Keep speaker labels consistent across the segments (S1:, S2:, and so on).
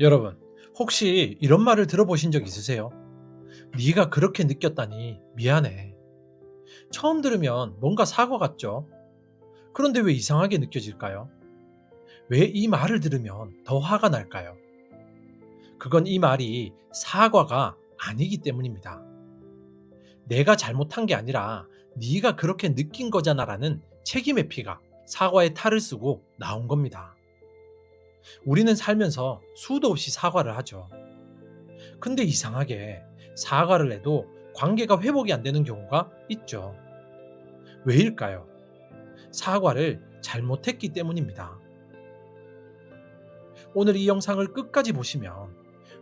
S1: 여러분, 혹시 이런 말을 들어보신 적 있으세요? 네가 그렇게 느꼈다니 미안해. 처음 들으면 뭔가 사과 같죠? 그런데 왜 이상하게 느껴질까요? 왜 이 말을 들으면 더 화가 날까요? 그건 이 말이 사과가 아니기 때문입니다. 내가 잘못한 게 아니라 네가 그렇게 느낀 거잖아라는 책임의 피가 사과의 탈을 쓰고 나온 겁니다. 우리는 살면서 수도 없이 사과를 하죠. 근데 이상하게 사과를 해도 관계가 회복이 안 되는 경우가 있죠. 왜일까요? 사과를 잘못했기 때문입니다. 오늘 이 영상을 끝까지 보시면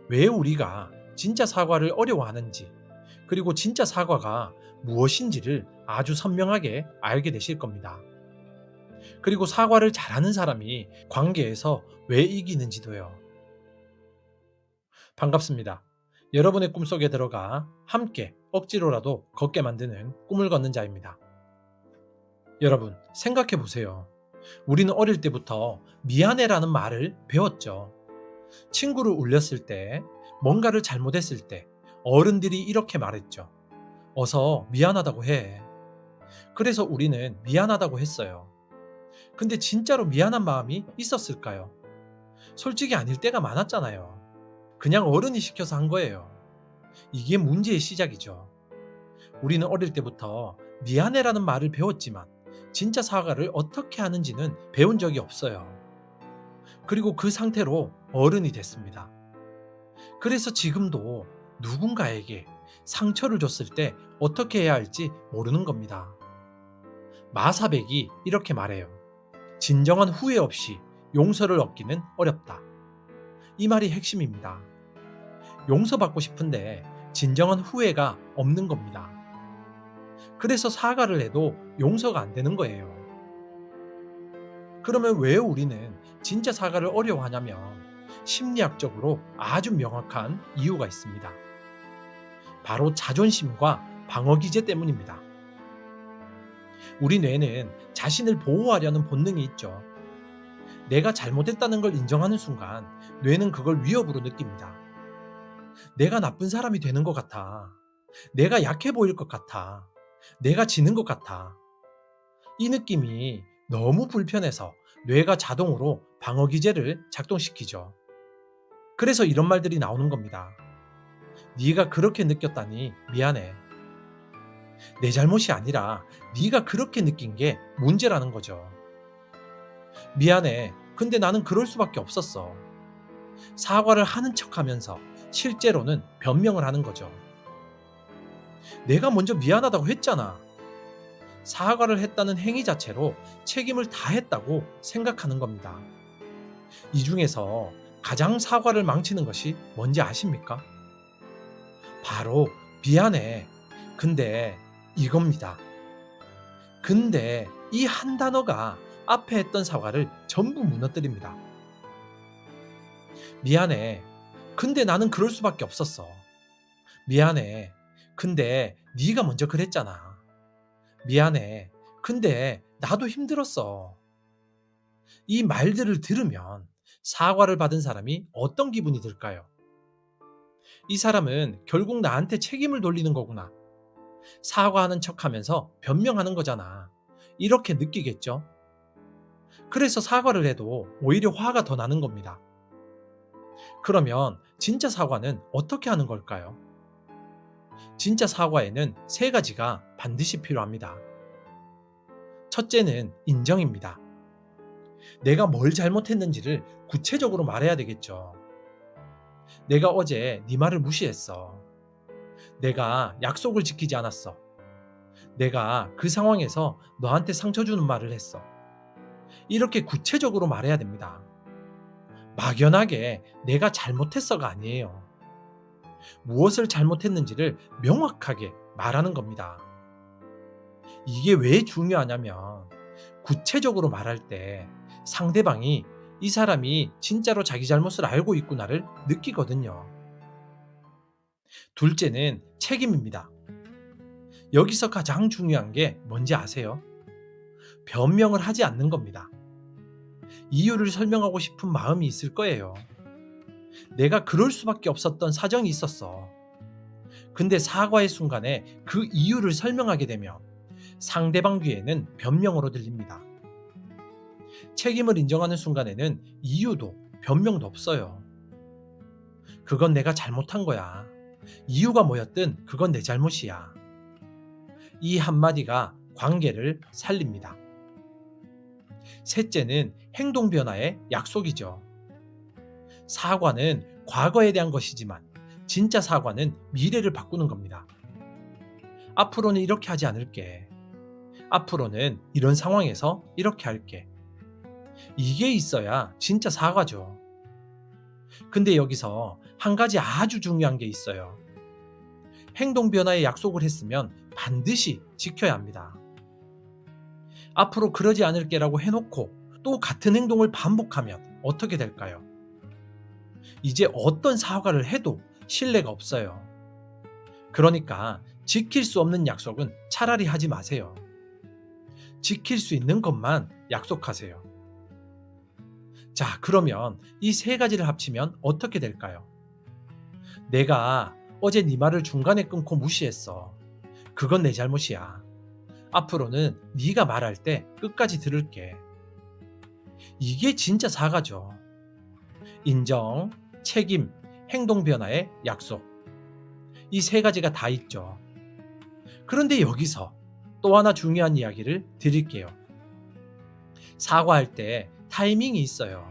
S1: 왜 우리가 진짜 사과를 어려워하는지, 그리고 진짜 사과가 무엇인지를 아주 선명하게 알게 되실 겁니다. 그리고 사과를 잘하는 사람이 관계에서 왜 이기는지도요. 반갑습니다. 여러분의 꿈속에 들어가 함께 억지로라도 걷게 만드는 꿈을 걷는 자입니다. 여러분, 생각해 보세요. 우리는 어릴 때부터 미안해라는 말을 배웠죠. 친구를 울렸을 때, 뭔가를 잘못했을 때, 어른들이 이렇게 말했죠. 어서 미안하다고 해. 그래서 우리는 미안하다고 했어요. 근데 진짜로 미안한 마음이 있었을까요? 솔직히 아닐 때가 많았잖아요. 그냥 어른이 시켜서 한 거예요. 이게 문제의 시작이죠. 우리는 어릴 때부터 미안해라는 말을 배웠지만 진짜 사과를 어떻게 하는지는 배운 적이 없어요. 그리고 그 상태로 어른이 됐습니다. 그래서 지금도 누군가에게 상처를 줬을 때 어떻게 해야 할지 모르는 겁니다. 마사백이 이렇게 말해요. 진정한 후회 없이 용서를 얻기는 어렵다. 이 말이 핵심입니다. 용서받고 싶은데 진정한 후회가 없는 겁니다. 그래서 사과를 해도 용서가 안 되는 거예요. 그러면 왜 우리는 진짜 사과를 어려워하냐면 심리학적으로 아주 명확한 이유가 있습니다. 바로 자존심과 방어 기제 때문입니다. 우리 뇌는 자신을 보호하려는 본능이 있죠. 내가 잘못했다는 걸 인정하는 순간 뇌는 그걸 위협으로 느낍니다. 내가 나쁜 사람이 되는 것 같아. 내가 약해 보일 것 같아. 내가 지는 것 같아. 이 느낌이 너무 불편해서 뇌가 자동으로 방어 기제를 작동시키죠. 그래서 이런 말들이 나오는 겁니다. 네가 그렇게 느꼈다니 미안해. 내 잘못이 아니라 네가 그렇게 느낀 게 문제라는 거죠. 미안해. 근데 나는 그럴 수밖에 없었어. 사과를 하는 척하면서 실제로는 변명을 하는 거죠. 내가 먼저 미안하다고 했잖아. 사과를 했다는 행위 자체로 책임을 다했다고 생각하는 겁니다. 이 중에서 가장 사과를 망치는 것이 뭔지 아십니까? 바로 미안해. 근데 이겁니다. 근데 이 한 단어가 앞에 했던 사과를 전부 무너뜨립니다. 미안해. 근데 나는 그럴 수밖에 없었어. 미안해. 근데 네가 먼저 그랬잖아. 미안해. 근데 나도 힘들었어. 이 말들을 들으면 사과를 받은 사람이 어떤 기분이 들까요? 이 사람은 결국 나한테 책임을 돌리는 거구나. 사과하는 척 하면서 변명하는 거잖아. 이렇게 느끼겠죠? 그래서 사과를 해도 오히려 화가 더 나는 겁니다. 그러면 진짜 사과는 어떻게 하는 걸까요? 진짜 사과에는 세 가지가 반드시 필요합니다. 첫째는 인정입니다. 내가 뭘 잘못했는지를 구체적으로 말해야 되겠죠. 내가 어제 네 말을 무시했어. 내가 약속을 지키지 않았어. 내가 그 상황에서 너한테 상처 주는 말을 했어. 이렇게 구체적으로 말해야 됩니다. 막연하게 내가 잘못했어가 아니에요. 무엇을 잘못했는지를 명확하게 말하는 겁니다. 이게 왜 중요하냐면 구체적으로 말할 때 상대방이 이 사람이 진짜로 자기 잘못을 알고 있구나를 느끼거든요. 둘째는 책임입니다. 여기서 가장 중요한 게 뭔지 아세요? 변명을 하지 않는 겁니다. 이유를 설명하고 싶은 마음이 있을 거예요. 내가 그럴 수밖에 없었던 사정이 있었어. 근데 사과의 순간에 그 이유를 설명하게 되면 상대방 귀에는 변명으로 들립니다. 책임을 인정하는 순간에는 이유도 변명도 없어요. 그건 내가 잘못한 거야. 이유가 뭐였든 그건 내 잘못이야. 이 한마디가 관계를 살립니다. 셋째는 행동 변화의 약속이죠. 사과는 과거에 대한 것이지만 진짜 사과는 미래를 바꾸는 겁니다. 앞으로는 이렇게 하지 않을게. 앞으로는 이런 상황에서 이렇게 할게. 이게 있어야 진짜 사과죠. 근데 여기서 한 가지 아주 중요한 게 있어요. 행동 변화의 약속을 했으면 반드시 지켜야 합니다. 앞으로 그러지 않을게라고 해놓고 또 같은 행동을 반복하면 어떻게 될까요? 이제 어떤 사과를 해도 신뢰가 없어요. 그러니까 지킬 수 없는 약속은 차라리 하지 마세요. 지킬 수 있는 것만 약속하세요. 자, 그러면 이 세 가지를 합치면 어떻게 될까요? 내가 어제 네 말을 중간에 끊고 무시했어. 그건 내 잘못이야. 앞으로는 네가 말할 때 끝까지 들을게. 이게 진짜 사과죠. 인정, 책임, 행동 변화의 약속. 이 세 가지가 다 있죠. 그런데 여기서 또 하나 중요한 이야기를 드릴게요. 사과할 때 타이밍이 있어요.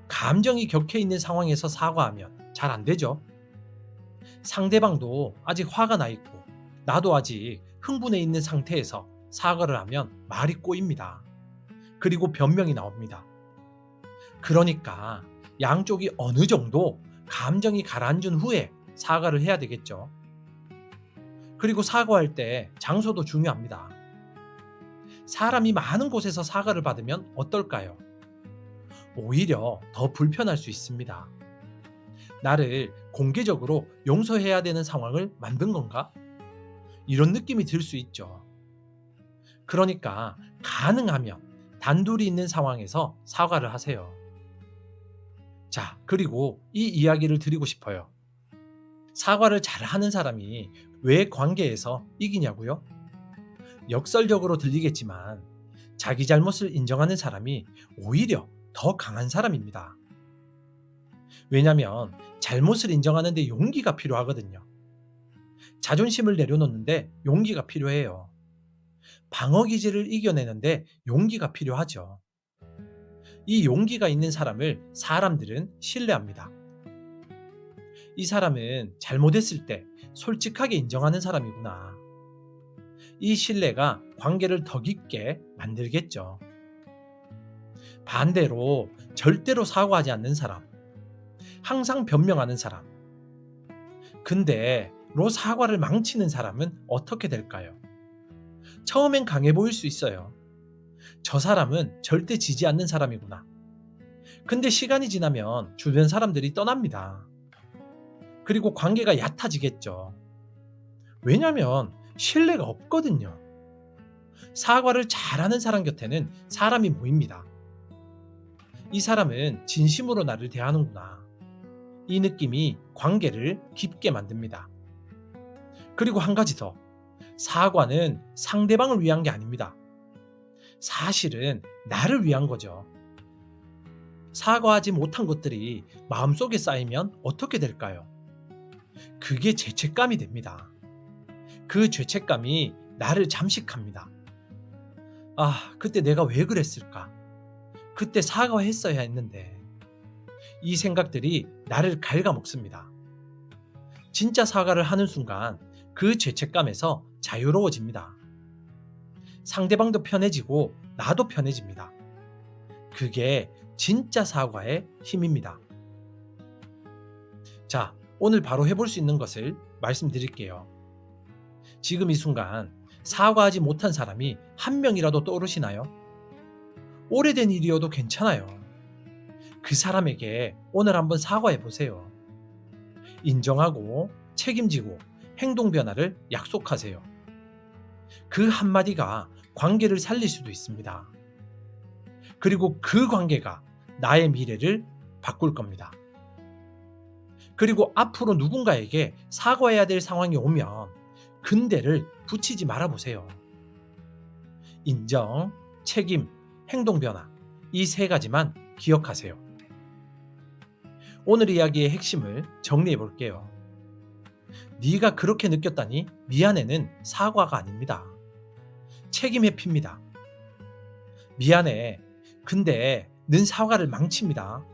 S1: 감정이 격해 있는 상황에서 사과하면 잘 안 되죠. 상대방도 아직 화가 나 있고 나도 아직 흥분해 있는 상태에서 사과를 하면 말이 꼬입니다. 그리고 변명이 나옵니다. 그러니까 양쪽이 어느 정도 감정이 가라앉은 후에 사과를 해야 되겠죠. 그리고 사과할 때 장소도 중요합니다. 사람이 많은 곳에서 사과를 받으면 어떨까요? 오히려 더 불편할 수 있습니다. 나를 공개적으로 용서해야 되는 상황을 만든 건가? 이런 느낌이 들 수 있죠. 그러니까 가능하면 단둘이 있는 상황에서 사과를 하세요. 자, 그리고 이 이야기를 드리고 싶어요. 사과를 잘하는 사람이 왜 관계에서 이기냐고요? 역설적으로 들리겠지만 자기 잘못을 인정하는 사람이 오히려 더 강한 사람입니다. 왜냐하면 잘못을 인정하는데 용기가 필요하거든요. 자존심을 내려놓는데 용기가 필요해요. 방어 기제를 이겨내는데 용기가 필요하죠. 이 용기가 있는 사람을 사람들은 신뢰합니다. 이 사람은 잘못했을 때 솔직하게 인정하는 사람이구나. 이 신뢰가 관계를 더 깊게 만들겠죠. 반대로 절대로 사과하지 않는 사람, 항상 변명하는 사람, 근데 로 사과를 망치는 사람은 어떻게 될까요? 처음엔 강해 보일 수 있어요. 저 사람은 절대 지지 않는 사람이구나. 근데 시간이 지나면 주변 사람들이 떠납니다. 그리고 관계가 얕아지겠죠. 왜냐면 신뢰가 없거든요. 사과를 잘하는 사람 곁에는 사람이 모입니다. 이 사람은 진심으로 나를 대하는구나. 이 느낌이 관계를 깊게 만듭니다. 그리고 한 가지 더. 사과는 상대방을 위한 게 아닙니다. 사실은 나를 위한 거죠. 사과하지 못한 것들이 마음속에 쌓이면 어떻게 될까요? 그게 죄책감이 됩니다. 그 죄책감이 나를 잠식합니다. 아, 그때 내가 왜 그랬을까? 그때 사과했어야 했는데. 이 생각들이 나를 갉아먹습니다. 진짜 사과를 하는 순간 그 죄책감에서 자유로워집니다. 상대방도 편해지고 나도 편해집니다. 그게 진짜 사과의 힘입니다. 자, 오늘 바로 해볼 수 있는 것을 말씀드릴게요. 지금 이 순간 사과하지 못한 사람이 한 명이라도 떠오르시나요? 오래된 일이어도 괜찮아요. 그 사람에게 오늘 한번 사과해 보세요. 인정하고 책임지고 행동 변화를 약속하세요. 그 한마디가 관계를 살릴 수도 있습니다. 그리고 그 관계가 나의 미래를 바꿀 겁니다. 그리고 앞으로 누군가에게 사과해야 될 상황이 오면 근대를 붙이지 말아 보세요. 인정, 책임, 행동 변화. 이 세 가지만 기억하세요. 오늘 이야기의 핵심을 정리해 볼게요. 네가 그렇게 느꼈다니 미안해는 사과가 아닙니다. 책임 회피입니다. 미안해. 근데 는 사과를 망칩니다.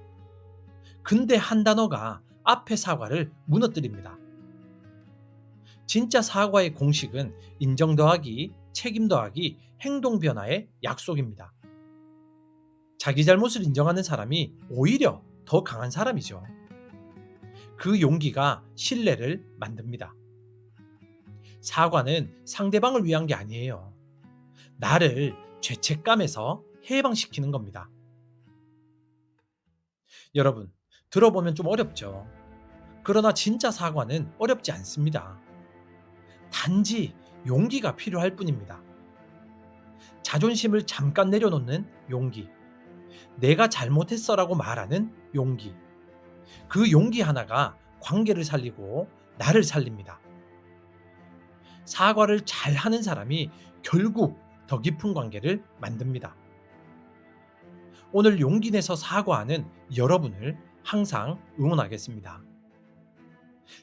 S1: 근데 한 단어가 앞의 사과를 무너뜨립니다. 진짜 사과의 공식은 인정 더하기, 책임 더하기, 행동 변화의 약속입니다. 자기 잘못을 인정하는 사람이 오히려 더 강한 사람이죠. 그 용기가 신뢰를 만듭니다. 사과는 상대방을 위한 게 아니에요. 나를 죄책감에서 해방시키는 겁니다. 여러분, 들어보면 좀 어렵죠. 그러나 진짜 사과는 어렵지 않습니다. 단지 용기가 필요할 뿐입니다. 자존심을 잠깐 내려놓는 용기, 내가 잘못했어라고 말하는 용기. 그 용기 하나가 관계를 살리고 나를 살립니다. 사과를 잘 하는 사람이 결국 더 깊은 관계를 만듭니다. 오늘 용기 내서 사과하는 여러분을 항상 응원하겠습니다.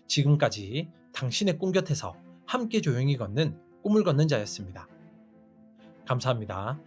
S1: 지금까지 당신의 꿈 곁에서 함께 조용히 걷는 꿈을 걷는 자였습니다. 감사합니다.